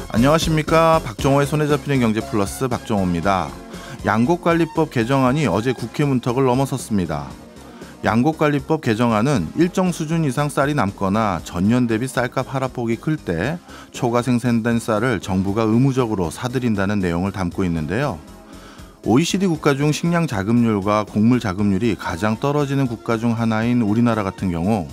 안녕하십니까. 박정호의 손에 잡히는 경제 플러스 박정호입니다. 양곡관리법 개정안이 어제 국회 문턱을 넘어섰습니다. 양곡관리법 개정안은 일정 수준 이상 쌀이 남거나 전년 대비 쌀값 하락폭이 클 때 초과 생산된 쌀을 정부가 의무적으로 사들인다는 내용을 담고 있는데요. OECD 국가 중 식량 자급률과 곡물 자급률이 가장 떨어지는 국가 중 하나인 우리나라 같은 경우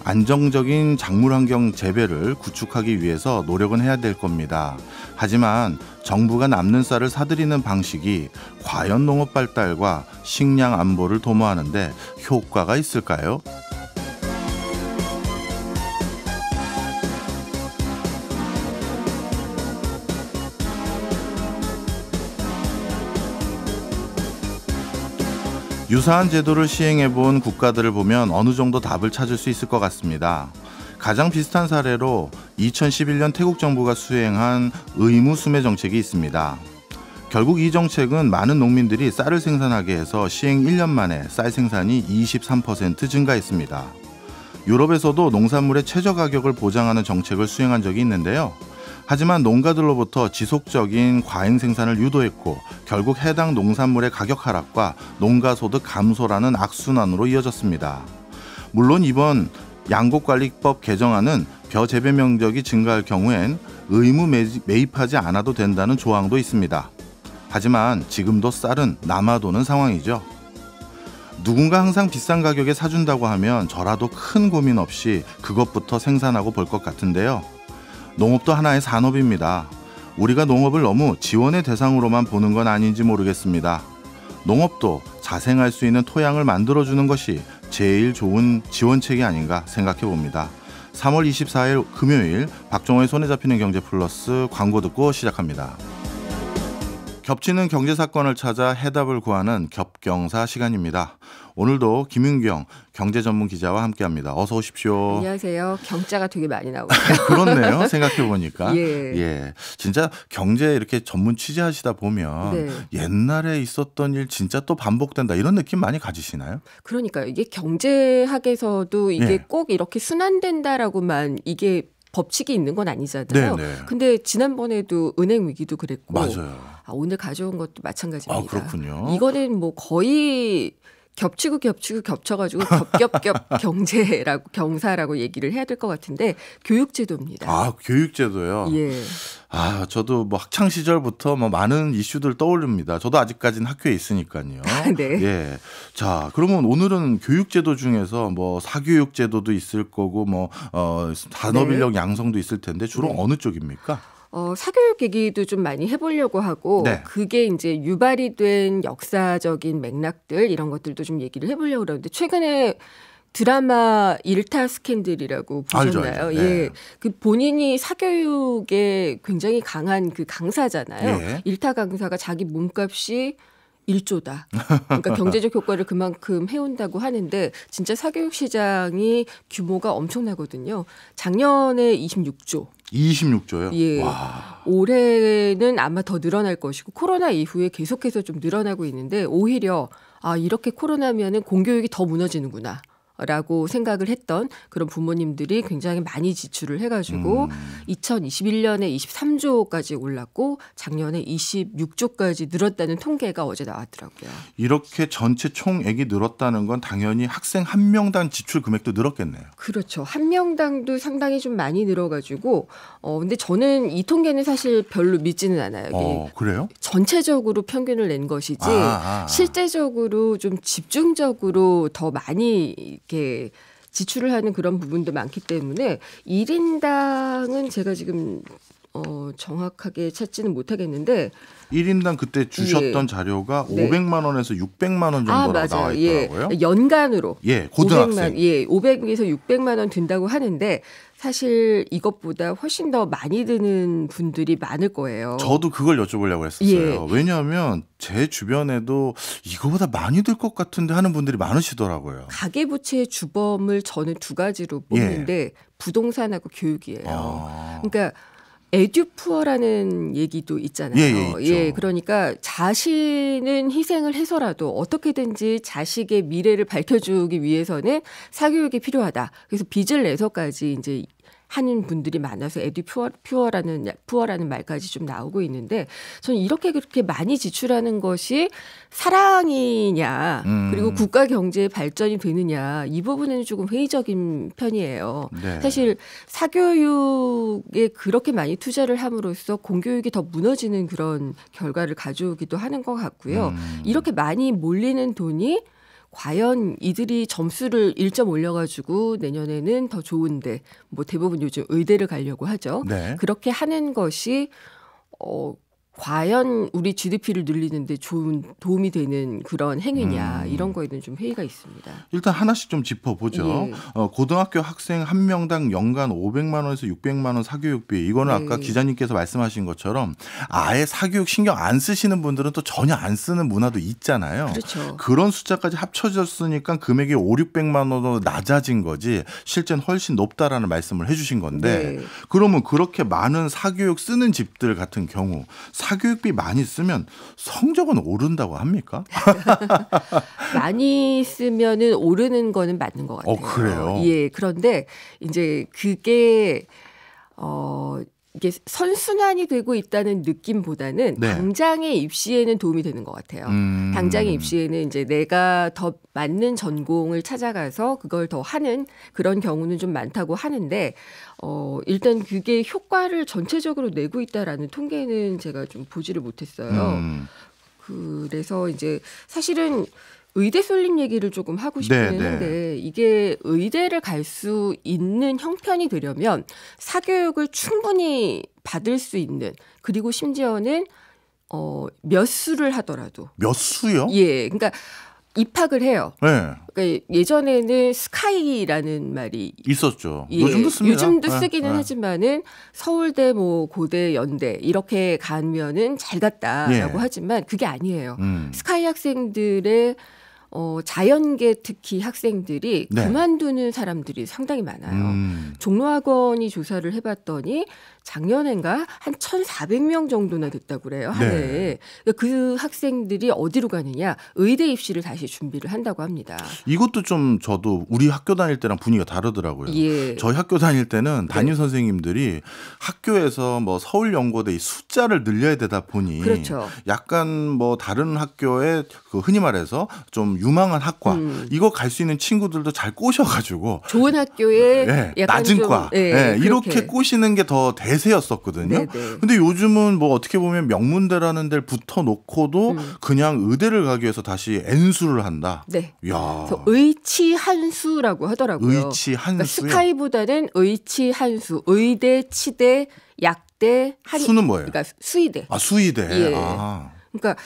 안정적인 작물 환경 재배를 구축하기 위해서 노력은 해야 될 겁니다. 하지만 정부가 남는 쌀을 사들이는 방식이 과연 농업 발달과 식량 안보를 도모하는 데 효과가 있을까요? 유사한 제도를 시행해본 국가들을 보면 어느 정도 답을 찾을 수 있을 것 같습니다. 가장 비슷한 사례로 2011년 태국 정부가 수행한 의무 수매 정책이 있습니다. 결국 이 정책은 많은 농민들이 쌀을 생산하게 해서 시행 1년 만에 쌀 생산이 23% 증가했습니다. 유럽에서도 농산물의 최저 가격을 보장하는 정책을 수행한 적이 있는데요. 하지만 농가들로부터 지속적인 과잉 생산을 유도했고 결국 해당 농산물의 가격 하락과 농가 소득 감소라는 악순환으로 이어졌습니다. 물론 이번 양곡관리법 개정안은 벼 재배 면적이 증가할 경우엔 의무 매입하지 않아도 된다는 조항도 있습니다. 하지만 지금도 쌀은 남아도는 상황이죠. 누군가 항상 비싼 가격에 사준다고 하면 저라도 큰 고민 없이 그것부터 생산하고 볼 것 같은데요. 농업도 하나의 산업입니다. 우리가 농업을 너무 지원의 대상으로만 보는 건 아닌지 모르겠습니다. 농업도 자생할 수 있는 토양을 만들어주는 것이 제일 좋은 지원책이 아닌가 생각해 봅니다. 3월 24일 금요일 박정호의 손에 잡히는 경제 플러스 광고 듣고 시작합니다. 겹치는 경제 사건을 찾아 해답을 구하는 겹경사 시간입니다. 오늘도 김윤경 경제 전문 기자와 함께합니다. 어서 오십시오. 안녕하세요. 경자가 되게 많이 나오네요. 그렇네요. 생각해 보니까. 예. 진짜 경제 이렇게 전문 취재하시다 보면 네. 옛날에 있었던 일 진짜 또 반복된다 이런 느낌 많이 가지시나요? 그러니까요. 이게 경제학에서도 이게 꼭 이렇게 순환된다라고만 이게 법칙이 있는 건 아니잖아요. 네네. 근데 지난번에도 은행 위기도 그랬고 맞아요. 오늘 가져온 것도 마찬가지입니다. 그렇군요. 이거는 뭐 거의 겹치고 겹쳐가지고 겹겹겹 경제라고 경사라고 얘기를 해야 될 것 같은데 교육제도입니다. 교육제도요. 예. 저도 뭐 학창 시절부터 뭐 많은 이슈들 떠올립니다. 저도 아직까지는 학교에 있으니까요. 네. 예. 자, 그러면 오늘은 교육제도 중에서 뭐 사교육제도도 있을 거고 뭐 산업인력 양성도 있을 텐데 주로 어느 쪽입니까? 사교육 얘기도 좀 많이 해보려고 하고 그게 이제 유발이 된 역사적인 맥락들 이런 것들도 좀 얘기를 해보려고 그러는데 최근에 드라마 일타 스캔들이라고 보셨나요? 알죠. 예. 그 본인이 사교육에 굉장히 강한 그 강사잖아요. 일타 강사가 자기 몸값이 1조다. 그러니까 경제적 효과를 그만큼 해온다고 하는데 진짜 사교육 시장이 규모가 엄청나거든요. 작년에 26조. 26조요? 예. 와. 올해는 아마 더 늘어날 것이고 코로나 이후에 계속해서 좀 늘어나고 있는데 오히려 이렇게 코로나면은 공교육이 더 무너지는구나. 라고 생각을 했던 그런 부모님들이 굉장히 많이 지출을 해가지고 2021년에 23조까지 올랐고 작년에 26조까지 늘었다는 통계가 어제 나왔더라고요. 이렇게 전체 총액이 늘었다는 건 당연히 학생 한 명당 지출 금액도 늘었겠네요. 그렇죠. 한 명당도 상당히 좀 많이 늘어가지고 근데 저는 이 통계는 사실 별로 믿지는 않아요. 그래요? 전체적으로 평균을 낸 것이지 실제적으로 좀 집중적으로 더 많이 이렇게 지출을 하는 그런 부분도 많기 때문에 1인당은 제가 지금 정확하게 찾지는 못하겠는데 1인당 그때 주셨던 자료가 500만 원에서 600만 원 정도로 나와 있더라고요. 연간으로. 고등학생. 500에서 600만 원 든다고 하는데 사실 이것보다 훨씬 더 많이 드는 분들이 많을 거예요. 저도 그걸 여쭤보려고 했었어요. 왜냐하면 제 주변에도 이거보다 많이 들 것 같은데 하는 분들이 많으시더라고요. 가계부채의 주범을 저는 두 가지로 뽑는데 부동산하고 교육이에요. 그러니까 에듀푸어라는 얘기도 있잖아요. 그러니까 자신은 희생을 해서라도 어떻게든지 자식의 미래를 밝혀주기 위해서는 사교육이 필요하다. 그래서 빚을 내서까지 이제 하는 분들이 많아서 푸어라는 말까지 좀 나오고 있는데 저는 이렇게 그렇게 많이 지출하는 것이 사랑이냐 그리고 국가 경제의 발전이 되느냐 이 부분에는 조금 회의적인 편이에요. 네. 사실 사교육에 그렇게 많이 투자를 함으로써 공교육이 더 무너지는 그런 결과를 가져오기도 하는 것 같고요. 이렇게 많이 몰리는 돈이 과연 이들이 점수를 1점 올려가지고 내년에는 더 좋은데 뭐 대부분 요즘 의대를 가려고 하죠. 네. 그렇게 하는 것이 과연 우리 GDP를 늘리는데 좋은 도움이 되는 그런 행위냐 이런 거에는 좀 회의가 있습니다. 일단 하나씩 좀 짚어보죠. 예. 고등학교 학생 한 명당 연간 500만 원에서 600만 원 사교육비. 이거는 네. 아까 기자님께서 말씀하신 것처럼 아예 사교육 신경 안 쓰시는 분들은 또 전혀 안 쓰는 문화도 있잖아요. 그렇죠. 그런 숫자까지 합쳐졌으니까 금액이 5, 600만 원으로 낮아진 거지 실제는 훨씬 높다라는 말씀을 해주신 건데 네. 그러면 그렇게 많은 사교육 쓰는 집들 같은 경우 사교육비 많이 쓰면 성적은 오른다고 합니까? 많이 쓰면은 오르는 거는 맞는 것 같아요. 그래요? 예. 그런데 이제 그게 이게 선순환이 되고 있다는 느낌보다는 네. 당장의 입시에는 도움이 되는 것 같아요. 당장의 입시에는 이제 내가 더 맞는 전공을 찾아가서 그걸 더 하는 그런 경우는 좀 많다고 하는데 일단 그게 효과를 전체적으로 내고 있다라는 통계는 제가 좀 보지를 못했어요. 그래서 이제 사실은 의대 쏠림 얘기를 조금 하고 싶기는 네, 한데 이게 의대를 갈 수 있는 형편이 되려면 사교육을 충분히 받을 수 있는 그리고 심지어는 몇 수를 하더라도 몇 수요? 예, 그러니까 입학을 해요. 네. 그러니까 예전에는 스카이라는 말이 있었죠. 예, 요즘도 씁니다. 요즘도 네, 쓰기는 네. 하지만은 서울대, 뭐 고대, 연대 이렇게 가면은 잘 갔다라고 예. 하지만 그게 아니에요. 스카이 학생들의 자연계 특히 학생들이 네. 그만두는 사람들이 상당히 많아요. 종로학원이 조사를 해봤더니 작년엔가 한 1,400명 정도나 됐다고 그래요. 한 네. 해에. 그 학생들이 어디로 가느냐. 의대 입시를 다시 준비를 한다고 합니다. 이것도 좀 저도 우리 학교 다닐 때랑 분위기가 다르더라고요. 예. 저희 학교 다닐 때는 담임 선생님들이 학교에서 뭐 서울연고대 이 숫자를 늘려야 되다 보니 그렇죠. 약간 뭐 다른 학교에 그 흔히 말해서 좀 유망한 학과 이거 갈 수 있는 친구들도 잘 꼬셔가지고 좋은 학교에 예, 약간 낮은 좀, 과 예, 이렇게 그렇게. 꼬시는 게 더 대세였었거든요. 네네. 근데 요즘은 뭐 어떻게 보면 명문대라는 데를 붙어 놓고도 그냥 의대를 가기 위해서 다시 N수를 한다. 네. 야. 그래서 의치한수라고 하더라고요. 의치한수요? 그러니까 스카이보다는 의치한수, 의대, 치대, 약대, 수는 뭐예요? 그러니까 수의대. 아, 수의대. 예. 아. 그러니까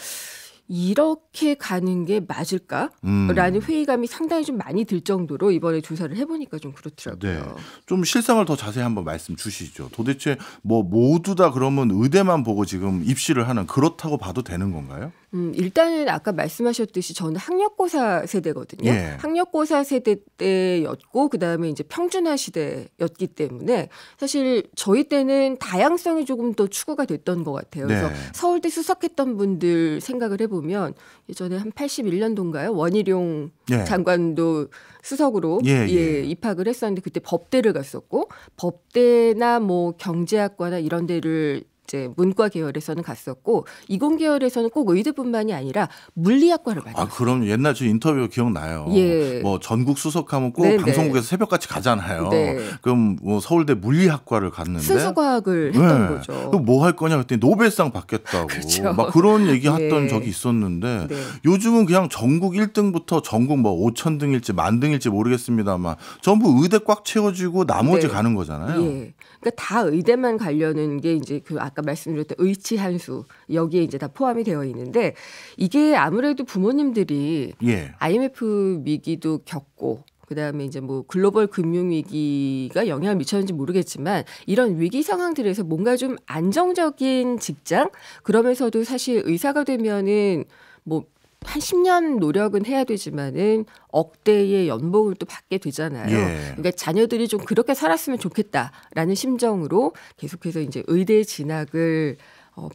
이렇게 가는 게 맞을까라는 회의감이 상당히 좀 많이 들 정도로 이번에 조사를 해보니까 좀 그렇더라고요. 네. 좀 실상을 더 자세히 한번 말씀 주시죠. 도대체 뭐 모두 다 그러면 의대만 보고 지금 입시를 하는 그렇다고 봐도 되는 건가요? 일단은 아까 말씀하셨듯이 저는 학력고사 세대거든요. 예. 학력고사 세대 때였고 그다음에 이제 평준화 시대였기 때문에 사실 저희 때는 다양성이 조금 더 추구가 됐던 것 같아요. 그래서 네. 서울대 수석했던 분들 생각을 해보면 예전에 한 81년도인가요? 원희룡 예. 장관도 수석으로 예, 예. 입학을 했었는데 그때 법대를 갔었고 법대나 뭐 경제학과나 이런 데를 이제 문과 계열에서는 갔었고 이공 계열에서는 꼭 의대뿐만이 아니라 물리학과를 많이 아, 그럼 옛날 저 인터뷰 기억나요. 예. 뭐 전국 수석하면 꼭 네네. 방송국에서 새벽같이 가잖아요. 네. 그럼 뭐 서울대 물리학과를 갔는데 순수과학을 했던 거죠. 뭐 할 거냐 그랬더니 노벨상 받겠다고 그렇죠. 막 그런 얘기 했던 예. 적이 있었는데 네. 요즘은 그냥 전국 1등부터 전국 뭐 5,000등일지 만등일지 모르겠습니다만 전부 의대 꽉 채워지고 나머지 네. 가는 거잖아요. 예. 그러니까 다 의대만 가려는 게 이제 그 아까 말씀드렸던 의치한수 여기에 이제 다 포함이 되어 있는데 이게 아무래도 부모님들이 예. IMF 위기도 겪고 그다음에 이제 뭐 글로벌 금융 위기가 영향을 미쳤는지 모르겠지만 이런 위기 상황들에서 뭔가 좀 안정적인 직장 그러면서도 사실 의사가 되면은 뭐 한 10년 노력은 해야 되지만은 억대의 연봉을 또 받게 되잖아요. 예. 그러니까 자녀들이 좀 그렇게 살았으면 좋겠다라는 심정으로 계속해서 이제 의대 진학을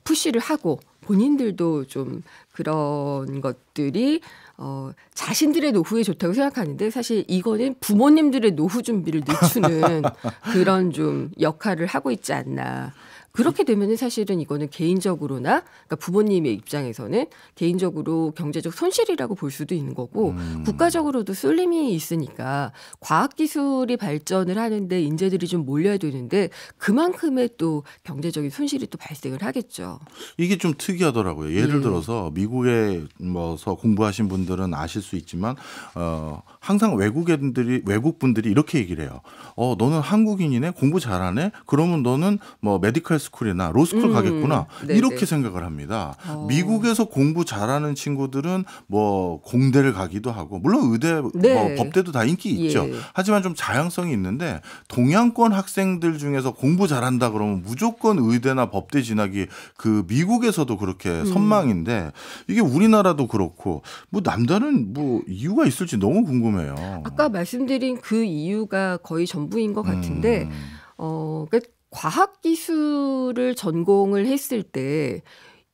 푸시를 하고 본인들도 좀 그런 것들이 자신들의 노후에 좋다고 생각하는데 사실 이거는 부모님들의 노후 준비를 늦추는 그런 좀 역할을 하고 있지 않나. 그렇게 되면은 사실은 이거는 개인적으로나 그러니까 부모님의 입장에서는 개인적으로 경제적 손실이라고 볼 수도 있는 거고 국가적으로도 쏠림이 있으니까 과학기술이 발전을 하는데 인재들이 좀 몰려야 되는데 그만큼의 또 경제적인 손실이 또 발생을 하겠죠. 이게 좀 특이하더라고요. 예를 들어서 미국에 뭐서 공부하신 분들은 아실 수 있지만 항상 외국 분들이 이렇게 얘기를 해요. 너는 한국인이네, 공부 잘하네. 그러면 너는 뭐 메디컬 스쿨이나 로스쿨 가겠구나. 네네. 이렇게 생각을 합니다. 미국에서 공부 잘하는 친구들은 뭐 공대를 가기도 하고 물론 의대, 네. 뭐 법대도 다 인기 있죠. 예. 하지만 좀 다양성이 있는데 동양권 학생들 중에서 공부 잘한다 그러면 무조건 의대나 법대 진학이 그 미국에서도 그렇게 선망인데 이게 우리나라도 그렇고 뭐 남다른 뭐 이유가 있을지 너무 궁금해요. 아까 말씀드린 그 이유가 거의 전부인 것 같은데 그러니까 과학기술을 전공을 했을 때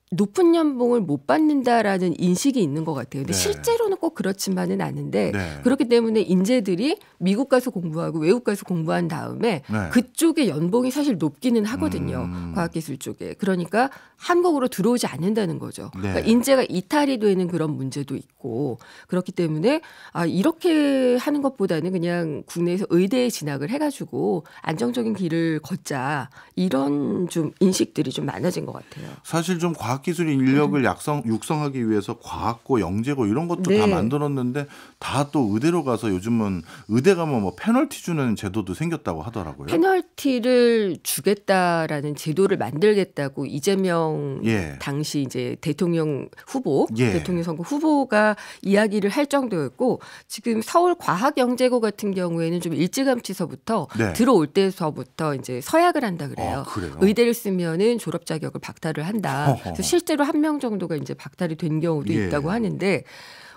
높은 연봉을 못 받는다라는 인식이 있는 것 같아요. 근데 네. 실제로는 꼭 그렇지만은 않은데 네. 그렇기 때문에 인재들이 미국 가서 공부하고 외국 가서 공부한 다음에 네. 그쪽의 연봉이 사실 높기는 하거든요. 과학기술 쪽에. 그러니까 한국으로 들어오지 않는다는 거죠. 네. 그러니까 인재가 이탈이 되는 그런 문제도 있고 그렇기 때문에 이렇게 하는 것보다는 그냥 국내에서 의대에 진학을 해가지고 안정적인 길을 걷자 이런 좀 인식들이 좀 많아진 것 같아요. 사실 좀 과학기술 인력을 육성하기 위해서 과학고, 영재고 이런 것도 네. 다 만들었는데 다 또 의대로 가서 요즘은 의대 가면 뭐 페널티 주는 제도도 생겼다고 하더라고요. 페널티를 주겠다라는 제도를 만들겠다고 이재명 예. 당시 이제 대통령 후보, 예. 대통령 선거 후보가 이야기를 할 정도였고 지금 서울과학영재고 같은 경우에는 좀 일찌감치서부터 네. 들어올 때서부터 이제 서약을 한다 그래요. 그래요? 의대를 쓰면은 졸업 자격을 박탈을 한다. 허허. 그래서 실제로 한 명 정도가 이제 박탈이 된 경우도 예. 있다고 하는데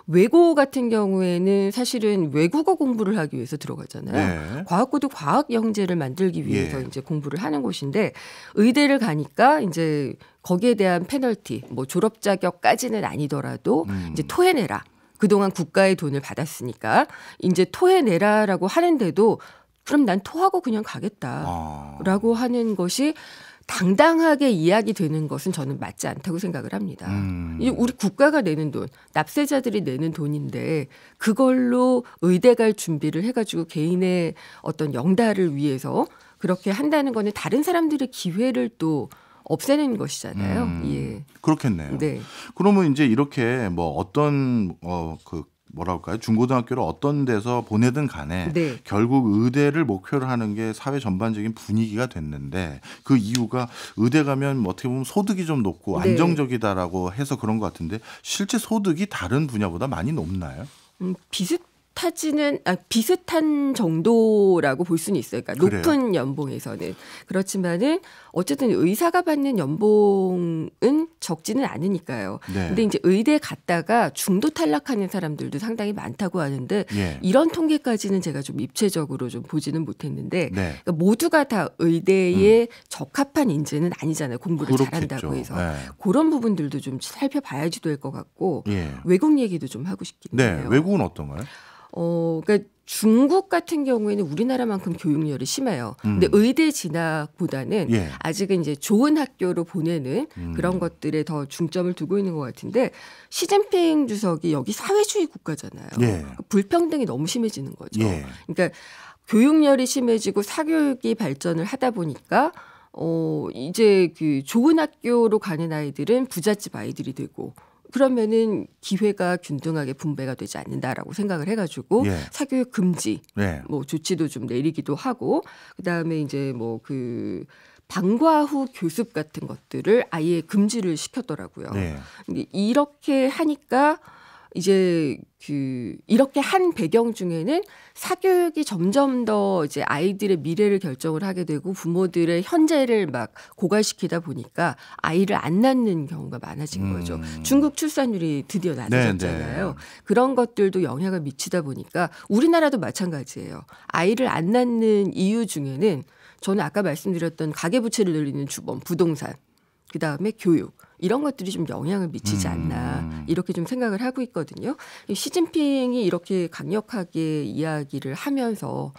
외고 같은 경우에는 사실은 외국어 공부를 하기 위해서 들어가잖아요. 네. 과학고도 과학 영재를 만들기 위해서 예. 이제 공부를 하는 곳인데 의대를 가니까 이제 거기에 대한 페널티, 뭐 졸업 자격까지는 아니더라도 이제 토해내라. 그동안 국가의 돈을 받았으니까 이제 토해내라라고 하는데도 그럼 난 토하고 그냥 가겠다라고 하는 것이 당당하게 이야기되는 것은 저는 맞지 않다고 생각을 합니다. 이게 우리 국가가 내는 돈, 납세자들이 내는 돈인데 그걸로 의대 갈 준비를 해가지고 개인의 어떤 영달을 위해서 그렇게 한다는 거는 다른 사람들의 기회를 또 없애는 것이잖아요. 예. 그렇겠네요. 네. 그러면 이제 이렇게 뭐 어떤 뭐랄까요? 중고등학교를 어떤 데서 보내든 간에 네. 결국 의대를 목표로 하는 게 사회 전반적인 분위기가 됐는데 그 이유가 의대 가면 뭐 어떻게 보면 소득이 좀 높고 네. 안정적이다라고 해서 그런 것 같은데 실제 소득이 다른 분야보다 많이 높나요? 비슷한 정도라고 볼 수는 있어요. 그러니까 그래요? 높은 연봉에서는. 그렇지만은 어쨌든 의사가 받는 연봉은 적지는 않으니까요. 네. 근데 이제 의대 갔다가 중도 탈락하는 사람들도 상당히 많다고 하는데 예. 이런 통계까지는 제가 좀 입체적으로 좀 보지는 못했는데 네. 그러니까 모두가 다 의대에 적합한 인재는 아니잖아요. 공부를 그렇겠죠. 잘한다고 해서. 네. 그런 부분들도 좀 살펴봐야지 될 것 같고 예. 외국 얘기도 좀 하고 싶긴 네. 해요. 외국은 어떤가요? 그러니까 중국 같은 경우에는 우리나라만큼 교육열이 심해요. 근데 의대 진학보다는 예. 아직은 이제 좋은 학교로 보내는 그런 것들에 더 중점을 두고 있는 것 같은데 시진핑 주석이 여기 사회주의 국가잖아요. 예. 불평등이 너무 심해지는 거죠. 예. 그러니까 교육열이 심해지고 사교육이 발전을 하다 보니까 이제 그 좋은 학교로 가는 아이들은 부잣집 아이들이 되고 그러면은 기회가 균등하게 분배가 되지 않는다라고 생각을 해가지고 예. 사교육 금지 네. 뭐 조치도 좀 내리기도 하고 그다음에 이제 뭐 그 방과 후 교습 같은 것들을 아예 금지를 시켰더라고요. 네. 근데 이렇게 하니까 이제 이렇게 한 배경 중에는 사교육이 점점 더 이제 아이들의 미래를 결정을 하게 되고 부모들의 현재를 막 고갈시키다 보니까 아이를 안 낳는 경우가 많아진 거죠. 중국 출산율이 드디어 낮아졌잖아요. 네. 그런 것들도 영향을 미치다 보니까 우리나라도 마찬가지예요. 아이를 안 낳는 이유 중에는 저는 아까 말씀드렸던 가계부채를 늘리는 주범, 부동산. 그다음에 교육 이런 것들이 좀 영향을 미치지 않나 이렇게 좀 생각을 하고 있거든요. 시진핑이 이렇게 강력하게 이야기를 하면서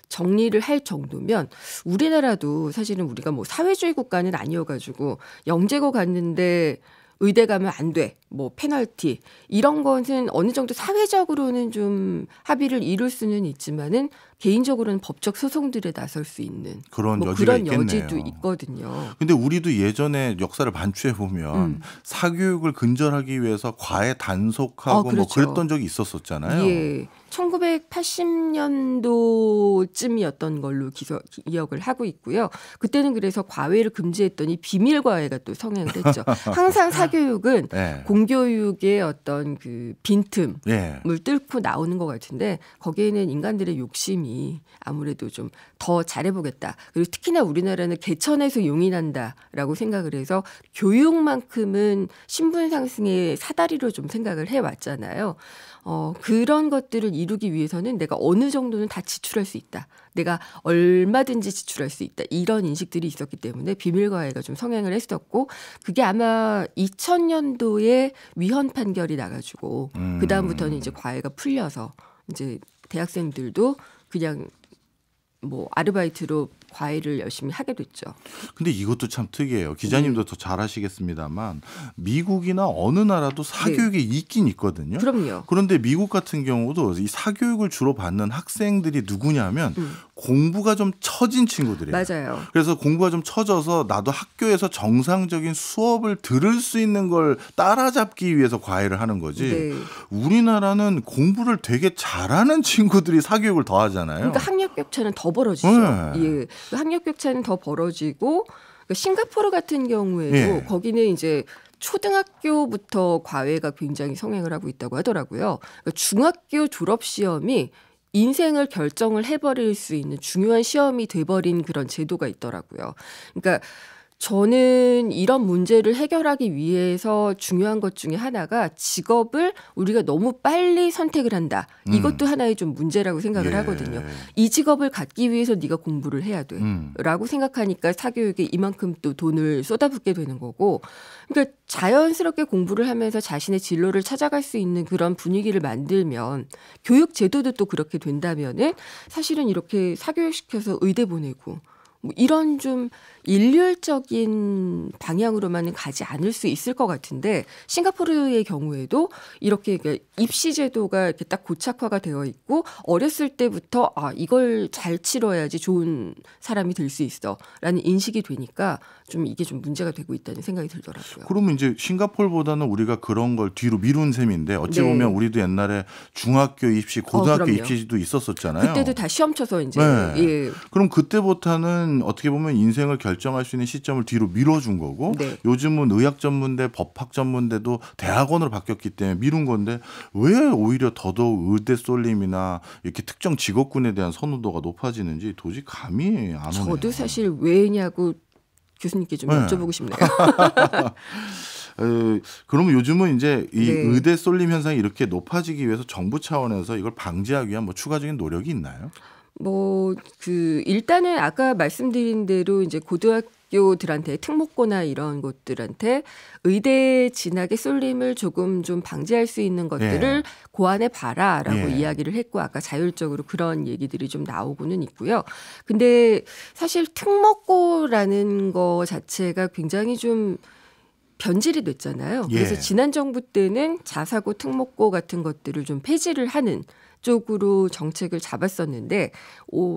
정리를 할 정도면 우리나라도 사실은 우리가 뭐 사회주의 국가는 아니어가지고 영재고 갔는데 의대 가면 안 돼. 뭐 페널티 이런 것은 어느 정도 사회적으로는 좀 합의를 이룰 수는 있지만은 개인적으로는 법적 소송들에 나설 수 있는 그런 뭐 여지가 그런 있겠네요. 여지도 있거든요. 근데 우리도 예전에 역사를 반추해 보면 사교육을 근절하기 위해서 과외 단속하고 뭐 그렇죠. 그랬던 적이 있었었잖아요. 예. 1980년도쯤이었던 걸로 기억을 하고 있고요. 그때는 그래서 과외를 금지했더니 비밀 과외가 또 성행을 했죠. 항상 사교육은 네. 공교육의 어떤 그 빈틈을 예. 뚫고 나오는 것 같은데 거기에는 인간들의 욕심이 아무래도 좀 더 잘해보겠다. 그리고 특히나 우리나라는 개천에서 용이 난다라고 생각을 해서 교육만큼은 신분 상승의 사다리로 좀 생각을 해왔잖아요. 그런 것들을 이루기 위해서는 내가 어느 정도는 다 지출할 수 있다. 내가 얼마든지 지출할 수 있다. 이런 인식들이 있었기 때문에 비밀과외가 좀 성행을 했었고 그게 아마 2000년도에 위헌 판결이 나가지고 그다음부터는 이제 과외가 풀려서 이제 대학생들도 그냥 뭐 아르바이트로 과외를 열심히 하게 됐죠. 근데 이것도 참 특이해요. 기자님도 더 잘 아시겠습니다만 미국이나 어느 나라도 사교육이 있긴 있거든요. 그럼요. 그런데 미국 같은 경우도 이 사교육을 주로 받는 학생들이 누구냐면 공부가 좀 처진 친구들이에요. 맞아요. 그래서 공부가 좀 처져서 나도 학교에서 정상적인 수업을 들을 수 있는 걸 따라잡기 위해서 과외를 하는 거지. 네. 우리나라는 공부를 되게 잘하는 친구들이 사교육을 더 하잖아요. 그러니까 학력 격차는 더 벌어지죠. 네. 예. 학력 격차는 더 벌어지고 싱가포르 같은 경우에도 예. 거기는 이제 초등학교부터 과외가 굉장히 성행을 하고 있다고 하더라고요. 그러니까 중학교 졸업 시험이 인생을 결정을 해버릴 수 있는 중요한 시험이 돼버린 그런 제도가 있더라고요. 그러니까 저는 이런 문제를 해결하기 위해서 중요한 것 중에 하나가 직업을 우리가 너무 빨리 선택을 한다. 이것도 하나의 좀 문제라고 생각을 예. 하거든요. 이 직업을 갖기 위해서 네가 공부를 해야 돼. 라고 생각하니까 사교육에 이만큼 또 돈을 쏟아붓게 되는 거고. 그러니까 자연스럽게 공부를 하면서 자신의 진로를 찾아갈 수 있는 그런 분위기를 만들면 교육 제도도 또 그렇게 된다면은 사실은 이렇게 사교육시켜서 의대 보내고 뭐 이런 좀 일률적인 방향으로만은 가지 않을 수 있을 것 같은데 싱가포르의 경우에도 이렇게 입시 제도가 이렇게 딱 고착화가 되어 있고 어렸을 때부터 이걸 잘 치러야지 좋은 사람이 될 수 있어라는 인식이 되니까 좀 이게 좀 문제가 되고 있다는 생각이 들더라고요. 그러면 이제 싱가포르보다는 우리가 그런 걸 뒤로 미룬 셈인데 어찌 네. 보면 우리도 옛날에 중학교 입시, 고등학교 그럼요. 입시도 있었었잖아요. 그때도 다 시험 쳐서 이제 네. 예. 그럼 그때부터는 어떻게 보면 인생을 결정할 수 있는 시점을 뒤로 미뤄준 거고 네. 요즘은 의학 전문대, 법학 전문대도 대학원으로 바뀌었기 때문에 미룬 건데 왜 오히려 더더욱 의대 쏠림이나 이렇게 특정 직업군에 대한 선호도가 높아지는지 도저히 감이 안 오네요. 저도 사실 왜냐고 교수님께 좀 네. 여쭤보고 싶네요. 그러면 요즘은 이제 이 네. 의대 쏠림 현상이 이렇게 높아지기 위해서 정부 차원에서 이걸 방지하기 위한 뭐 추가적인 노력이 있나요? 일단은 아까 말씀드린 대로 이제 고등학교들한테 특목고나 이런 곳들한테 의대 진학의 쏠림을 조금 좀 방지할 수 있는 것들을 고안해 봐라라고 예. 이야기를 했고 아까 자율적으로 그런 얘기들이 좀 나오고는 있고요. 근데 사실 특목고라는 거 자체가 굉장히 좀 변질이 됐잖아요. 그래서 예. 지난 정부 때는 자사고 특목고 같은 것들을 좀 폐지를 하는 쪽으로 정책을 잡았었는데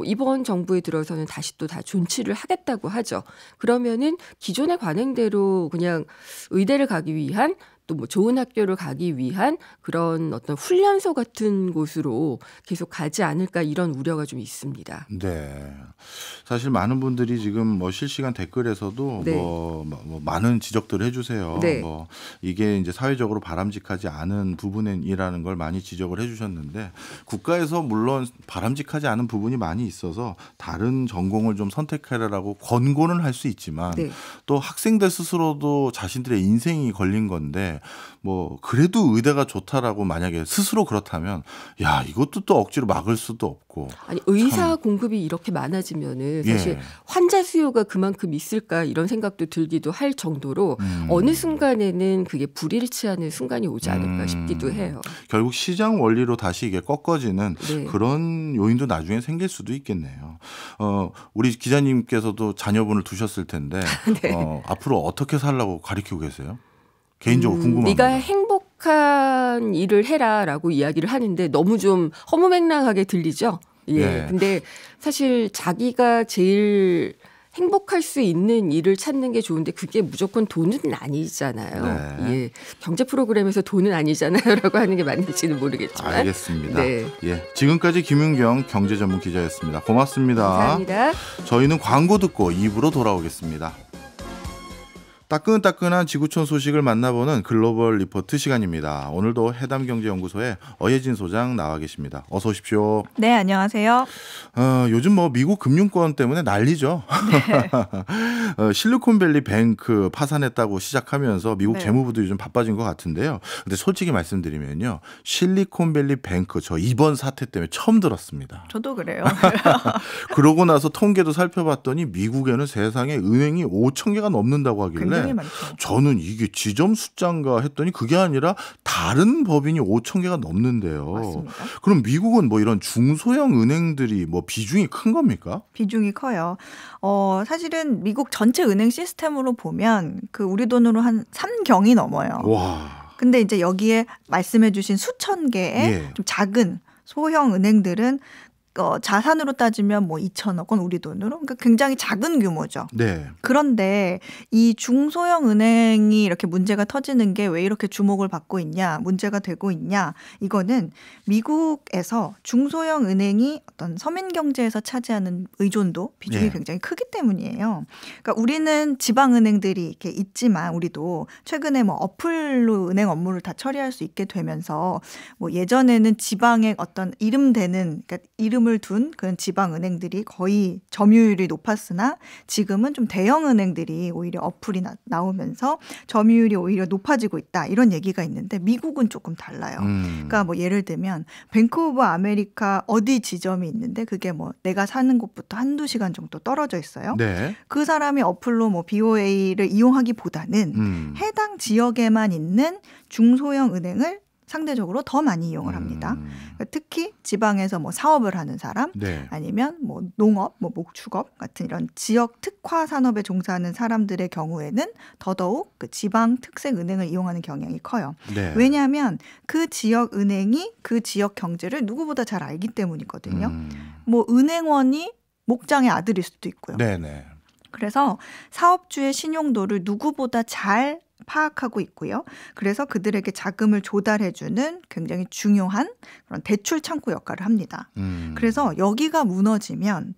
이번 정부에 들어서는 다시 또 다 존치를 하겠다고 하죠. 그러면은 기존의 관행대로 그냥 의대를 가기 위한 또 뭐 좋은 학교를 가기 위한 그런 어떤 훈련소 같은 곳으로 계속 가지 않을까 이런 우려가 좀 있습니다. 네. 사실 많은 분들이 지금 뭐 실시간 댓글에서도 네. 뭐 많은 지적들을 해주세요. 네. 뭐 이게 이제 사회적으로 바람직하지 않은 부분이라는 걸 많이 지적을 해주셨는데 국가에서 물론 바람직하지 않은 부분이 많이 있어서 다른 전공을 좀 선택하라고 권고는 할 수 있지만 네. 또 학생들 스스로도 자신들의 인생이 걸린 건데 건데 뭐 그래도 의대가 좋다라고 만약에 스스로 그렇다면 야 이것도 또 억지로 막을 수도 없고 아니 의사 공급이 이렇게 많아지면은 사실 예. 환자 수요가 그만큼 있을까 이런 생각도 들기도 할 정도로 어느 순간에는 그게 불일치하는 순간이 오지 않을까 싶기도 해요. 결국 시장 원리로 다시 이게 꺾어지는 네. 그런 요인도 나중에 생길 수도 있겠네요. 우리 기자님께서도 자녀분을 두셨을 텐데 네. 앞으로 어떻게 살라고 가르치고 계세요? 개인적으로 궁금합니다. 네가 행복한 일을 해라라고 이야기를 하는데 너무 좀 허무맹랑하게 들리죠. 예. 네. 근데 사실 자기가 제일 행복할 수 있는 일을 찾는 게 좋은데 그게 무조건 돈은 아니잖아요. 네. 예. 경제 프로그램에서 돈은 아니잖아요라고 하는 게 맞는지는 모르겠지만. 알겠습니다. 네. 예, 지금까지 김윤경 경제전문 기자였습니다. 고맙습니다. 감사합니다. 저희는 광고 듣고 2부로 돌아오겠습니다. 따끈따끈한 지구촌 소식을 만나보는 글로벌 리포트 시간입니다. 오늘도 해담경제연구소의 어예진 소장 나와 계십니다. 어서 오십시오. 네, 안녕하세요. 요즘 뭐 미국 금융권 때문에 난리죠. 네. 실리콘밸리 뱅크 파산했다고 시작하면서 미국 네. 재무부도 요즘 바빠진 것 같은데요. 근데 솔직히 말씀드리면요. 실리콘밸리 뱅크 저 이번 사태 때문에 처음 들었습니다. 저도 그래요. 그러고 나서 통계도 살펴봤더니 미국에는 세상에 은행이 5천 개가 넘는다고 하길래 굉장히 많죠. 저는 이게 지점 숫자인가 했더니 그게 아니라 다른 법인이 5천 개가 넘는데요. 맞습니다. 그럼 미국은 뭐 이런 중소형 은행들이 뭐 비중이 큰 겁니까? 비중이 커요. 사실은 미국 전체 은행 시스템으로 보면 그 우리 돈으로 한 3경이 넘어요. 와. 근데 이제 여기에 말씀해 주신 수천 개의 예. 좀 작은 소형 은행들은 자산으로 따지면 뭐 2천억 원 우리 돈으로 그러니까 굉장히 작은 규모죠. 네. 그런데 이 중소형 은행이 이렇게 문제가 터지는 게 왜 이렇게 주목을 받고 있냐, 문제가 되고 있냐, 이거는 미국에서 중소형 은행이 어떤 서민 경제에서 차지하는 의존도 비중이 네. 굉장히 크기 때문이에요. 그러니까 우리는 지방 은행들이 이렇게 있지만 우리도 최근에 뭐 어플로 은행 업무를 다 처리할 수 있게 되면서 뭐 예전에는 지방의 어떤 이름되는 그러니까 이름을 둔 그런 지방 은행들이 거의 점유율이 높았으나 지금은 좀 대형 은행들이 오히려 어플이 나오면서 점유율이 오히려 높아지고 있다 이런 얘기가 있는데 미국은 조금 달라요. 그러니까 뭐 예를 들면 뱅크 오브 아메리카 어디 지점이 있는데 그게 뭐 내가 사는 곳부터 한두 시간 정도 떨어져 있어요. 네. 그 사람이 어플로 뭐 BOA를 이용하기보다는 해당 지역에만 있는 중소형 은행을 상대적으로 더 많이 이용을 합니다. 그러니까 특히 지방에서 뭐 사업을 하는 사람 네. 아니면 뭐 농업, 뭐 목축업 같은 이런 지역 특화 산업에 종사하는 사람들의 경우에는 더더욱 그 지방 특색 은행을 이용하는 경향이 커요. 네. 왜냐하면 그 지역 은행이 그 지역 경제를 누구보다 잘 알기 때문이거든요. 뭐 은행원이 목장의 아들일 수도 있고요. 네네. 그래서 사업주의 신용도를 누구보다 잘 파악하고 있고요. 그래서 그들에게 자금을 조달해주는 굉장히 중요한 그런 대출 창구 역할을 합니다. 그래서 여기가 무너지면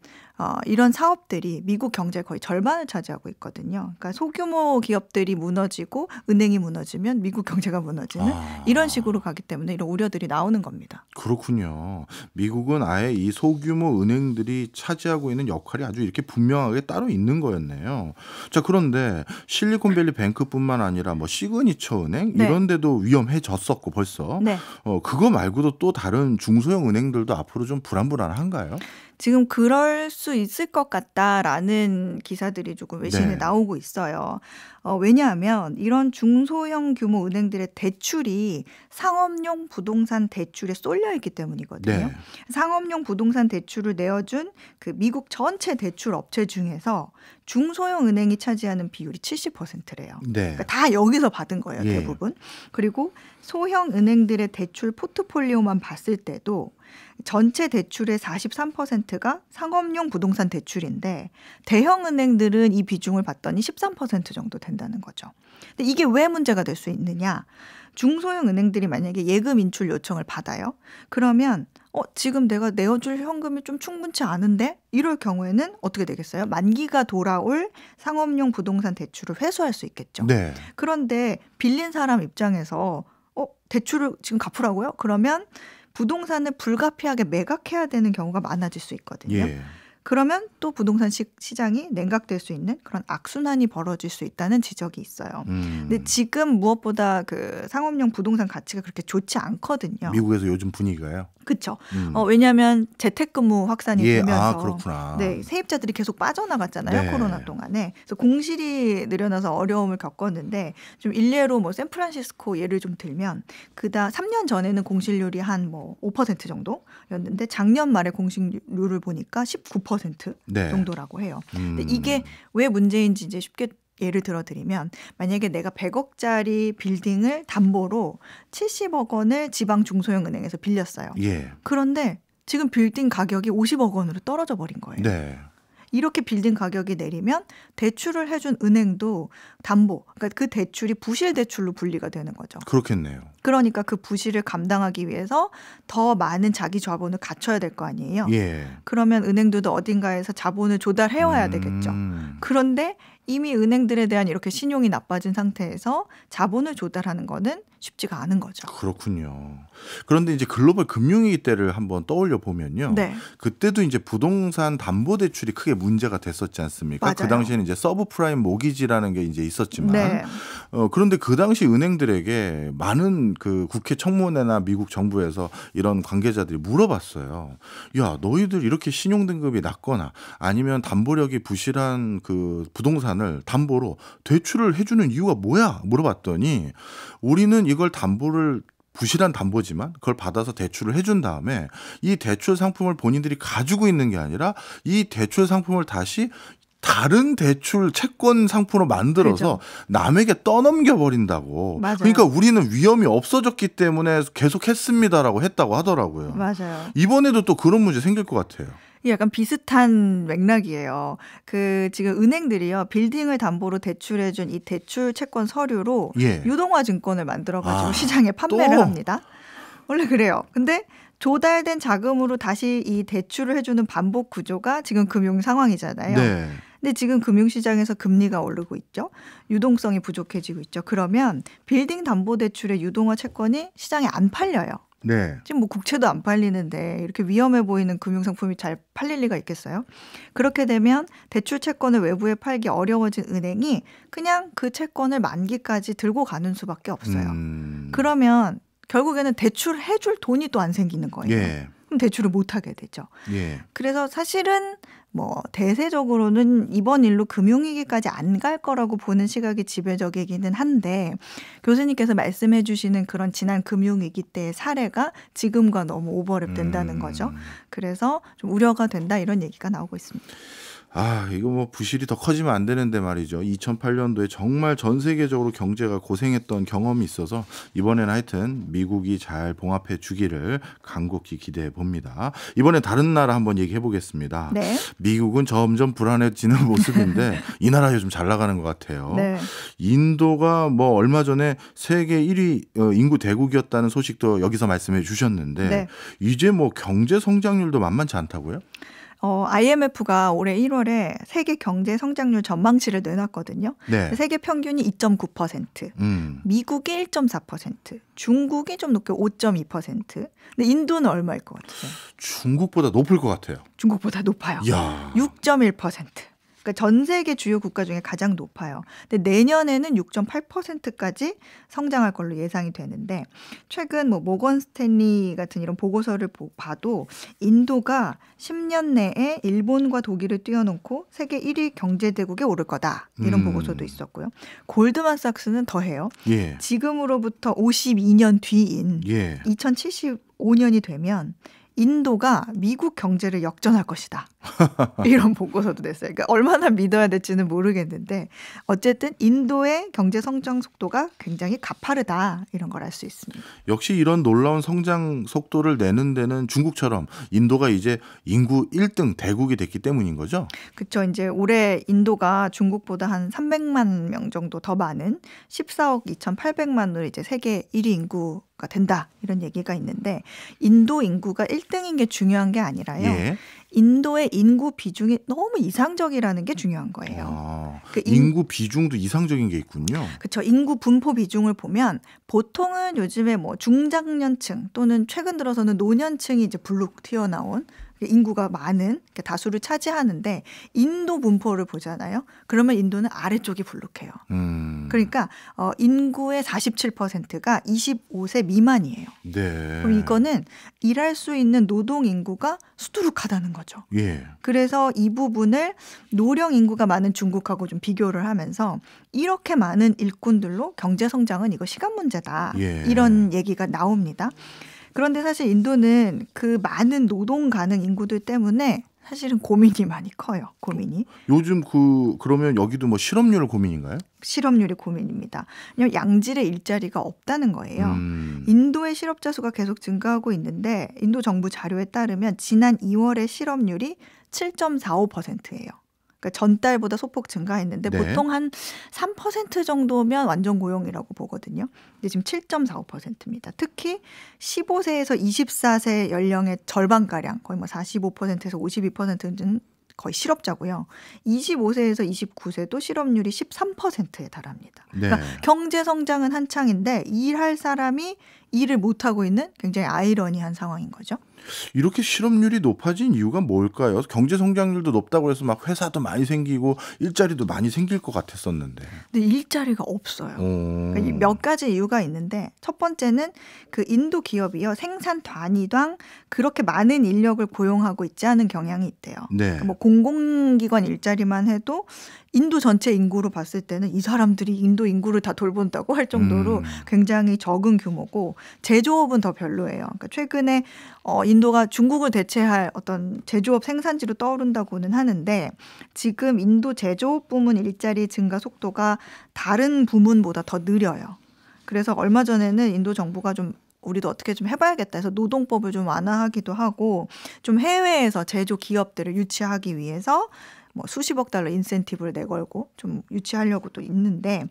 이런 사업들이 미국 경제의 거의 절반을 차지하고 있거든요. 그러니까 소규모 기업들이 무너지고 은행이 무너지면 미국 경제가 무너지는 이런 식으로 가기 때문에 이런 우려들이 나오는 겁니다. 그렇군요. 미국은 아예 이 소규모 은행들이 차지하고 있는 역할이 아주 이렇게 분명하게 따로 있는 거였네요. 자, 그런데 실리콘밸리 뱅크뿐만 아니라 뭐 시그니처 은행 네. 이런 데도 위험해졌었고 벌써. 네. 그거 말고도 또 다른 중소형 은행들도 앞으로 좀 불안불안한가요? 지금 그럴 수 있을 것 같다라는 기사들이 조금 외신에 네. 나오고 있어요. 왜냐하면 이런 중소형 규모 은행들의 대출이 상업용 부동산 대출에 쏠려 있기 때문이거든요. 네. 상업용 부동산 대출을 내어준 그 미국 전체 대출 업체 중에서 중소형 은행이 차지하는 비율이 70%래요. 네. 그러니까 다 여기서 받은 거예요, 예. 대부분. 그리고 소형 은행들의 대출 포트폴리오만 봤을 때도 전체 대출의 43%가 상업용 부동산 대출인데 대형 은행들은 이 비중을 봤더니 13% 정도 된다는 거죠. 근데 이게 왜 문제가 될 수 있느냐? 중소형 은행들이 만약에 예금 인출 요청을 받아요. 그러면 지금 내가 내어줄 현금이 좀 충분치 않은데? 이럴 경우에는 어떻게 되겠어요? 만기가 돌아올 상업용 부동산 대출을 회수할 수 있겠죠. 네. 그런데 빌린 사람 입장에서 대출을 지금 갚으라고요? 그러면 부동산을 불가피하게 매각해야 되는 경우가 많아질 수 있거든요. 예. 그러면 또 부동산 시장이 냉각될 수 있는 그런 악순환이 벌어질 수 있다는 지적이 있어요. 근데 지금 무엇보다 그 상업용 부동산 가치가 그렇게 좋지 않거든요. 미국에서 요즘 분위기가요? 그렇죠. 왜냐하면 재택근무 확산이 되면서 그렇구나. 네, 세입자들이 계속 빠져나갔잖아요. 네. 코로나 동안에. 그래서 공실이 늘어나서 어려움을 겪었는데 좀 일례로 뭐 샌프란시스코 예를 좀 들면 그다 3년 전에는 공실률이 한 뭐 5% 정도였는데 작년 말에 공실률을 보니까 19% 네. 정도라고 해요. 근데 이게 왜 문제인지 이제 쉽게 예를 들어드리면 만약에 내가 100억짜리 빌딩을 담보로 70억 원을 지방 중소형 은행에서 빌렸어요. 예. 그런데 지금 빌딩 가격이 50억 원으로 떨어져 버린 거예요. 네. 이렇게 빌딩 가격이 내리면 대출을 해준 은행도 담보, 그러니까 그 대출이 부실 대출로 분리가 되는 거죠. 그렇겠네요. 그러니까 그 부실을 감당하기 위해서 더 많은 자기 자본을 갖춰야 될 거 아니에요. 예. 그러면 은행들도 어딘가에서 자본을 조달해와야 되겠죠. 그런데 이미 은행들에 대한 이렇게 신용이 나빠진 상태에서 자본을 조달하는 거는 쉽지가 않은 거죠. 그렇군요. 그런데 이제 글로벌 금융위기 때를 한번 떠올려 보면요. 네. 그때도 이제 부동산 담보 대출이 크게 문제가 됐었지 않습니까? 맞아요. 그 당시에는 이제 서브프라임 모기지라는 게 이제 있었지만 네. 그런데 그 당시 은행들에게 많은 그 국회 청문회나 미국 정부에서 이런 관계자들이 물어봤어요. 야, 너희들 이렇게 신용 등급이 낮거나 아니면 담보력이 부실한 그 부동산을 담보로 대출을 해주는 이유가 뭐야? 물어봤더니 우리는 이걸 담보를 부실한 담보지만 그걸 받아서 대출을 해준 다음에 이 대출 상품을 본인들이 가지고 있는 게 아니라 이 대출 상품을 다시 다른 대출 채권 상품으로 만들어서 그렇죠. 남에게 떠넘겨 버린다고. 맞아요. 그러니까 우리는 위험이 없어졌기 때문에 계속 했습니다라고 했다고 하더라고요. 맞아요. 이번에도 또 그런 문제 생길 것 같아요. 약간 비슷한 맥락이에요. 그 지금 은행들이요 빌딩을 담보로 대출해준 이 대출 채권 서류로 예. 유동화 증권을 만들어가지고 아, 시장에 판매를 또? 합니다. 원래 그래요. 근데 조달된 자금으로 다시 이 대출을 해주는 반복 구조가 지금 금융 상황이잖아요. 네. 근데 지금 금융시장에서 금리가 오르고 있죠. 유동성이 부족해지고 있죠. 그러면 빌딩 담보대출의 유동화 채권이 시장에 안 팔려요. 네. 지금 뭐 국채도 안 팔리는데 이렇게 위험해 보이는 금융상품이 잘 팔릴 리가 있겠어요? 그렇게 되면 대출 채권을 외부에 팔기 어려워진 은행이 그냥 그 채권을 만기까지 들고 가는 수밖에 없어요. 그러면 결국에는 대출해줄 돈이 또 안 생기는 거예요. 예. 그럼 대출을 못 하게 되죠. 예. 그래서 사실은 뭐 대세적으로는 이번 일로 금융위기까지 안 갈 거라고 보는 시각이 지배적이기는 한데 교수님께서 말씀해 주시는 그런 지난 금융위기 때의 사례가 지금과 너무 오버랩 된다는 거죠. 그래서 좀 우려가 된다 이런 얘기가 나오고 있습니다. 아, 이거 뭐 부실이 더 커지면 안 되는데 말이죠. 2008년도에 정말 전 세계적으로 경제가 고생했던 경험이 있어서 이번에는 하여튼 미국이 잘 봉합해 주기를 간곡히 기대해 봅니다. 이번에 다른 나라 한번 얘기해 보겠습니다. 네. 미국은 점점 불안해지는 모습인데 이 나라 요즘 잘 나가는 것 같아요. 네. 인도가 뭐 얼마 전에 세계 1위 인구 대국이었다는 소식도 여기서 말씀해 주셨는데 네. 이제 뭐 경제 성장률도 만만치 않다고요? IMF가 올해 1월에 세계 경제 성장률 전망치를 내놨거든요. 네. 세계 평균이 2.9%, 미국이 1.4%, 중국이 좀 높게 5.2%. 근데 인도는 얼마일 것 같으세요? 중국보다 높을 것 같아요. 중국보다 높아요. 이야. 6.1%. 그러니까 전 세계 주요 국가 중에 가장 높아요. 근데 내년에는 6.8%까지 성장할 걸로 예상이 되는데 최근 뭐 모건 스탠리 같은 이런 보고서를 봐도 인도가 10년 내에 일본과 독일을 뛰어넘고 세계 1위 경제대국에 오를 거다. 이런 보고서도 있었고요. 골드만삭스는 더해요. 예. 지금으로부터 52년 뒤인 예. 2075년이 되면 인도가 미국 경제를 역전할 것이다. 이런 보고서도 냈어요. 그러니까 얼마나 믿어야 될지는 모르겠는데 어쨌든 인도의 경제 성장 속도가 굉장히 가파르다. 이런 걸 알 수 있습니다. 역시 이런 놀라운 성장 속도를 내는 데는 중국처럼 인도가 이제 인구 1등 대국이 됐기 때문인 거죠? 그렇죠. 이제 올해 인도가 중국보다 한 300만 명 정도 더 많은 14억 2,800만으로 이제 세계 1위 인구가 된다. 이런 얘기가 있는데 인도 인구가 1등인 게 중요한 게 아니라요. 예. 인도의 인구 비중이 너무 이상적이라는 게 중요한 거예요. 아, 그 인구 비중도 이상적인 게 있군요. 그렇죠. 인구 분포 비중을 보면 보통은 요즘에 뭐 중장년층 또는 최근 들어서는 노년층이 이제 불룩 튀어나온 인구가 많은 다수를 차지하는데 인도 분포를 보잖아요. 그러면 인도는 아래쪽이 불룩해요. 그러니까 인구의 47%가 25세 미만이에요. 네. 그럼 이거는 일할 수 있는 노동 인구가 수두룩하다는 거죠. 예. 그래서 이 부분을 노령 인구가 많은 중국하고 좀 비교를 하면서 이렇게 많은 일꾼들로 경제 성장은 이거 시간 문제다. 예. 이런 얘기가 나옵니다. 그런데 사실 인도는 그 많은 노동 가능 인구들 때문에 사실은 고민이 많이 커요. 고민이. 요즘 그러면 여기도 뭐 실업률 고민인가요? 실업률이 고민입니다. 왜냐하면 양질의 일자리가 없다는 거예요. 인도의 실업자 수가 계속 증가하고 있는데 인도 정부 자료에 따르면 지난 2월의 실업률이 7.45%예요. 그러니까 전달보다 소폭 증가했는데 네. 보통 한 3% 정도면 완전 고용이라고 보거든요. 근데 지금 7.45%입니다. 특히 15세에서 24세 연령의 절반가량 거의 뭐 45%에서 52%는 거의 실업자고요. 25세에서 29세도 실업률이 13%에 달합니다. 그러니까 네. 경제 성장은 한창인데 일할 사람이 일을 못하고 있는 굉장히 아이러니한 상황인 거죠. 이렇게 실업률이 높아진 이유가 뭘까요? 경제 성장률도 높다고 해서 막 회사도 많이 생기고 일자리도 많이 생길 것 같았었는데. 근데 일자리가 없어요. 그러니까 몇 가지 이유가 있는데 첫 번째는 그 인도 기업이요. 생산 단위당 그렇게 많은 인력을 고용하고 있지 않은 경향이 있대요. 네. 그러니까 뭐 공공기관 일자리만 해도 인도 전체 인구로 봤을 때는 이 사람들이 인도 인구를 다 돌본다고 할 정도로 굉장히 적은 규모고 제조업은 더 별로예요. 그러니까 최근에 인도가 중국을 대체할 어떤 제조업 생산지로 떠오른다고는 하는데 지금 인도 제조업 부문 일자리 증가 속도가 다른 부문보다 더 느려요. 그래서 얼마 전에는 인도 정부가 좀 우리도 어떻게 좀 해봐야겠다 해서 노동법을 좀 완화하기도 하고 좀 해외에서 제조 기업들을 유치하기 위해서 뭐 수십억 달러 인센티브를 내걸고 좀 유치하려고도 있는데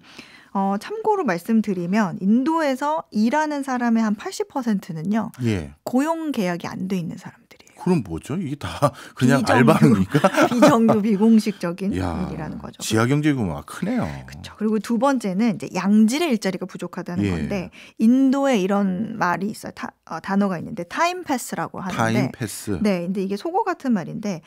참고로 말씀드리면 인도에서 일하는 사람의 한 80%는요. 예. 고용 계약이 안 돼 있는 사람들이에요. 그럼 뭐죠? 이게 다 그냥 비정규, 알바입니까? 비정규 비공식적인 야, 일이라는 거죠. 지하경제 규모가 크네요. 그렇죠. 그리고 두 번째는 이제 양질의 일자리가 부족하다는 예. 건데 인도에 이런 말이 있어요. 단어가 있는데 타임 패스라고 하는데 타임 패스. 네, 근데 이게 속어 같은 말인데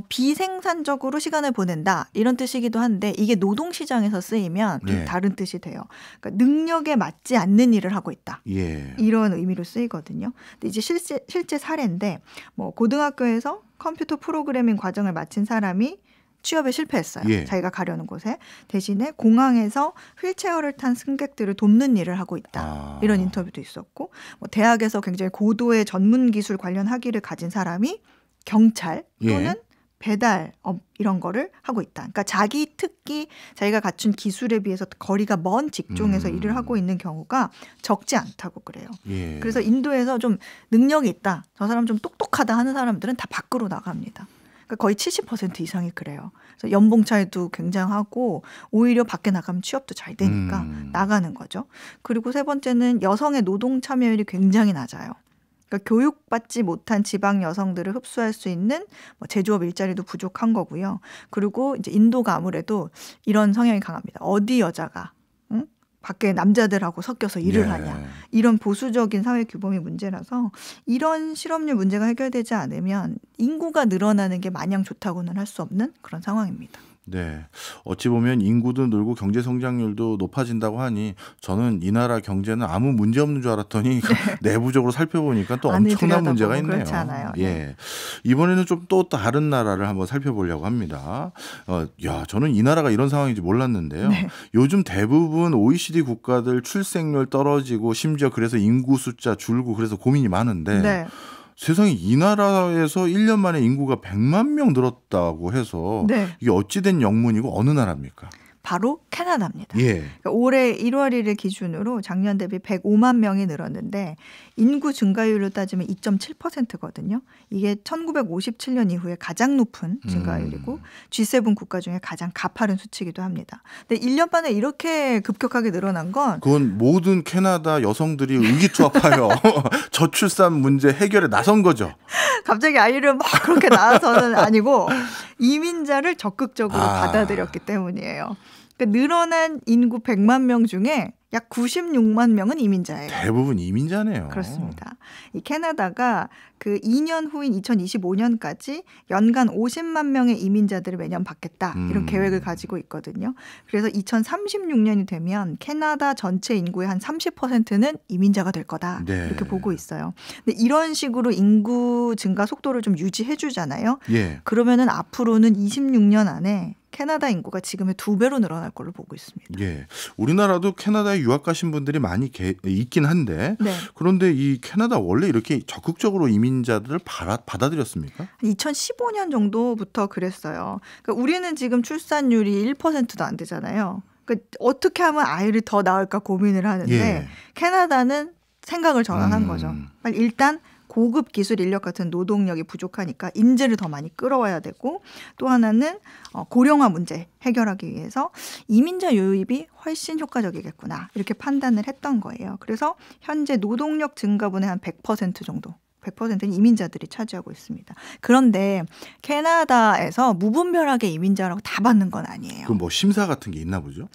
비생산적으로 시간을 보낸다 이런 뜻이기도 한데 이게 노동 시장에서 쓰이면 좀 예. 다른 뜻이 돼요. 그러니까 능력에 맞지 않는 일을 하고 있다. 예. 이런 의미로 쓰이거든요. 근데 이제 실제 사례인데 뭐 고등학교에서 컴퓨터 프로그래밍 과정을 마친 사람이 취업에 실패했어요. 예. 자기가 가려는 곳에. 대신에 공항에서 휠체어를 탄 승객들을 돕는 일을 하고 있다. 이런 인터뷰도 있었고 뭐 대학에서 굉장히 고도의 전문 기술 관련 학위를 가진 사람이 경찰 또는 예. 배달업 이런 거를 하고 있다. 그러니까 자기 특기, 자기가 갖춘 기술에 비해서 거리가 먼 직종에서 일을 하고 있는 경우가 적지 않다고 그래요. 예. 그래서 인도에서 좀 능력이 있다. 저 사람 좀 똑똑하다 하는 사람들은 다 밖으로 나갑니다. 그러니까 거의 70% 이상이 그래요. 그래서 연봉 차이도 굉장하고 오히려 밖에 나가면 취업도 잘 되니까 나가는 거죠. 그리고 세 번째는 여성의 노동 참여율이 굉장히 낮아요. 그러니까 교육받지 못한 지방 여성들을 흡수할 수 있는 뭐 제조업 일자리도 부족한 거고요. 그리고 이제 인도가 아무래도 이런 성향이 강합니다. 어디 여자가 밖에 남자들하고 섞여서 일을 예. 하냐. 이런 보수적인 사회 규범이 문제라서 이런 실업률 문제가 해결되지 않으면 인구가 늘어나는 게 마냥 좋다고는 할 수 없는 그런 상황입니다. 네. 어찌 보면 인구도 늘고 경제 성장률도 높아진다고 하니 저는 이 나라 경제는 아무 문제 없는 줄 알았더니 내부적으로 살펴보니까 또 엄청난 문제가 있네요. 그렇지 않아요. 예. 네. 이번에는 좀 또 다른 나라를 한번 살펴보려고 합니다. 저는 이 나라가 이런 상황인지 몰랐는데요. 네. 요즘 대부분 OECD 국가들 출생률 떨어지고 심지어 그래서 인구 숫자 줄고 그래서 고민이 많은데 네. 세상에 이 나라에서 1년 만에 인구가 100만 명 늘었다고 해서 네. 이게 어찌된 영문이고 어느 나라입니까? 바로 캐나다입니다. 예. 그러니까 올해 1월 1일 기준으로 작년 대비 105만 명이 늘었는데 인구 증가율로 따지면 2.7%거든요. 이게 1957년 이후에 가장 높은 증가율이고 G7 국가 중에 가장 가파른 수치이기도 합니다. 근데 1년 만에 이렇게 급격하게 늘어난 건 그건 모든 캐나다 여성들이 의기투합하여 저출산 문제 해결에 나선 거죠. 갑자기 아이를 막 그렇게 낳아서는 아니고 이민자를 적극적으로 아. 받아들였기 때문이에요. 그러니까 늘어난 인구 100만 명 중에 약 96만 명은 이민자예요. 대부분 이민자네요. 그렇습니다. 이 캐나다가 그 2년 후인 2025년까지 연간 50만 명의 이민자들을 매년 받겠다. 이런 계획을 가지고 있거든요. 그래서 2036년이 되면 캐나다 전체 인구의 한 30%는 이민자가 될 거다. 네. 이렇게 보고 있어요. 근데 이런 식으로 인구 증가 속도를 좀 유지해 주잖아요. 예. 그러면은 앞으로는 26년 안에 캐나다 인구가 지금의 2배로 늘어날 걸로 보고 있습니다. 예. 우리나라도 캐나다에 유학 가신 분들이 많이 있긴 한데 네. 그런데 이 캐나다 원래 이렇게 적극적으로 이민자들을 받아들였습니까? 2015년 정도부터 그랬어요. 그러니까 우리는 지금 출산율이 1%도 안 되잖아요. 그러니까 어떻게 하면 아이를 더 낳을까 고민을 하는데 예. 캐나다는 생각을 전환한 거죠. 빨리 일단 고급 기술 인력 같은 노동력이 부족하니까 인재를 더 많이 끌어와야 되고 또 하나는 고령화 문제 해결하기 위해서 이민자 유입이 훨씬 효과적이겠구나 이렇게 판단을 했던 거예요. 그래서 현재 노동력 증가분의 한 100% 정도 100%는 이민자들이 차지하고 있습니다. 그런데 캐나다에서 무분별하게 이민자라고 다 받는 건 아니에요. 그럼 뭐 심사 같은 게 있나 보죠?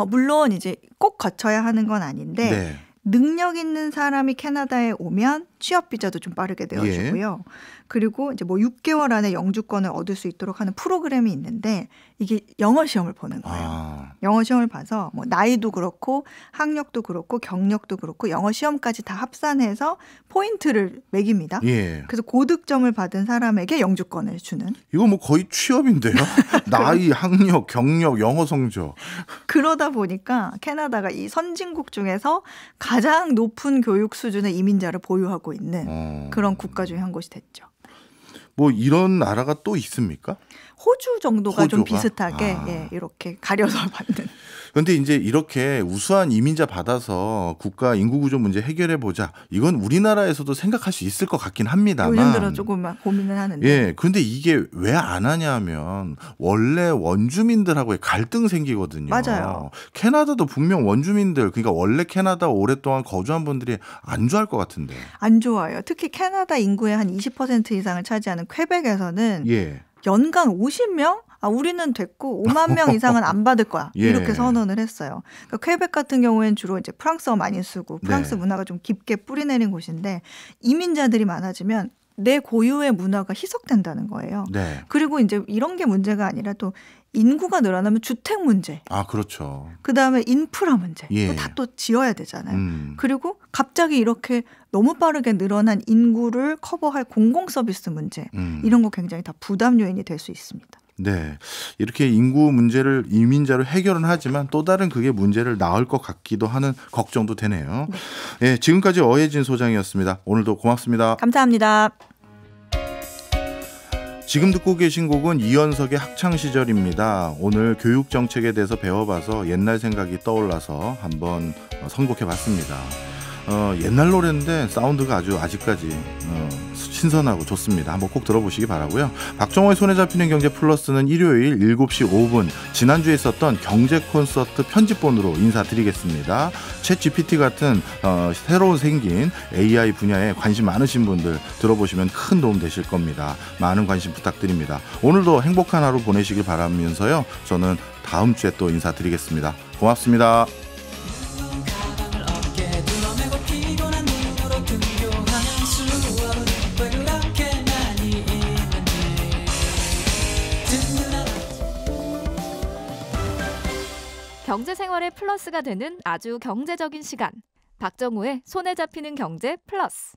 물론 이제 꼭 거쳐야 하는 건 아닌데 네. 능력 있는 사람이 캐나다에 오면 취업 비자도 좀 빠르게 내어주고요. 그리고 이제 뭐 6개월 안에 영주권을 얻을 수 있도록 하는 프로그램이 있는데 이게 영어 시험을 보는 거예요. 영어 시험을 봐서 뭐 나이도 그렇고 학력도 그렇고 경력도 그렇고 영어 시험까지 다 합산해서 포인트를 매깁니다. 예. 그래서 고득점을 받은 사람에게 영주권을 주는. 이거 뭐 거의 취업인데요. 나이, 학력, 경력, 영어 성적. 그러다 보니까 캐나다가 이 선진국 중에서 가장 높은 교육 수준의 이민자를 보유하고 있는 그런 국가 중에 한 곳이 됐죠. 뭐 이런 나라가 또 있습니까? 호주 정도가 좀 호주가? 비슷하게 예, 이렇게 가려서 받는. 그런데 이제 이렇게 우수한 이민자 받아서 국가 인구 구조 문제 해결해 보자. 이건 우리나라에서도 생각할 수 있을 것 같긴 합니다만. 요즘 들어 조금 고민을 하는데. 예, 그런데 이게 왜 안 하냐면 원래 원주민들하고의 갈등 생기거든요. 맞아요. 캐나다도 분명 원주민들, 그러니까 원래 캐나다 오랫동안 거주한 분들이 안 좋아할 것 같은데. 안 좋아요. 특히 캐나다 인구의 한 20% 이상을 차지하는 퀘벡에서는 예. 연간 50명? 우리는 됐고 5만 명 이상은 안 받을 거야. 예. 이렇게 선언을 했어요. 그러니까 퀘벡 같은 경우에는 주로 이제 프랑스어 많이 쓰고 프랑스 네. 문화가 좀 깊게 뿌리내린 곳인데 이민자들이 많아지면 내 고유의 문화가 희석된다는 거예요. 네. 그리고 이제 이런 게 문제가 아니라 또 인구가 늘어나면 주택 문제, 아, 그렇죠. 그다음에 인프라 문제, 예. 다 또 지어야 되잖아요. 그리고 갑자기 이렇게 너무 빠르게 늘어난 인구를 커버할 공공 서비스 문제, 이런 거 굉장히 다 부담 요인이 될 수 있습니다. 네. 이렇게 인구 문제를 이민자로 해결은 하지만 또 다른 그게 문제를 낳을 것 같기도 하는 걱정도 되네요. 네. 예, 지금까지 어혜진 소장이었습니다. 오늘도 고맙습니다. 감사합니다. 지금 듣고 계신 곡은 이현석의 학창시절입니다. 오늘 교육 정책에 대해서 배워봐서 옛날 생각이 떠올라서 한번 선곡해봤습니다. 옛날 노래인데 사운드가 아주 아직까지 신선하고 좋습니다. 한번 꼭 들어보시기 바라고요. 박정호의 손에 잡히는 경제 플러스는 일요일 7시 5분 지난주에 있었던 경제 콘서트 편집본으로 인사드리겠습니다. 챗 GPT 같은 새로 생긴 AI 분야에 관심 많으신 분들 들어보시면 큰 도움 되실 겁니다. 많은 관심 부탁드립니다. 오늘도 행복한 하루 보내시길 바라면서요. 저는 다음 주에 또 인사드리겠습니다. 고맙습니다. 경제 생활의 플러스가 되는 아주 경제적인 시간. 박정호의 손에 잡히는 경제 플러스.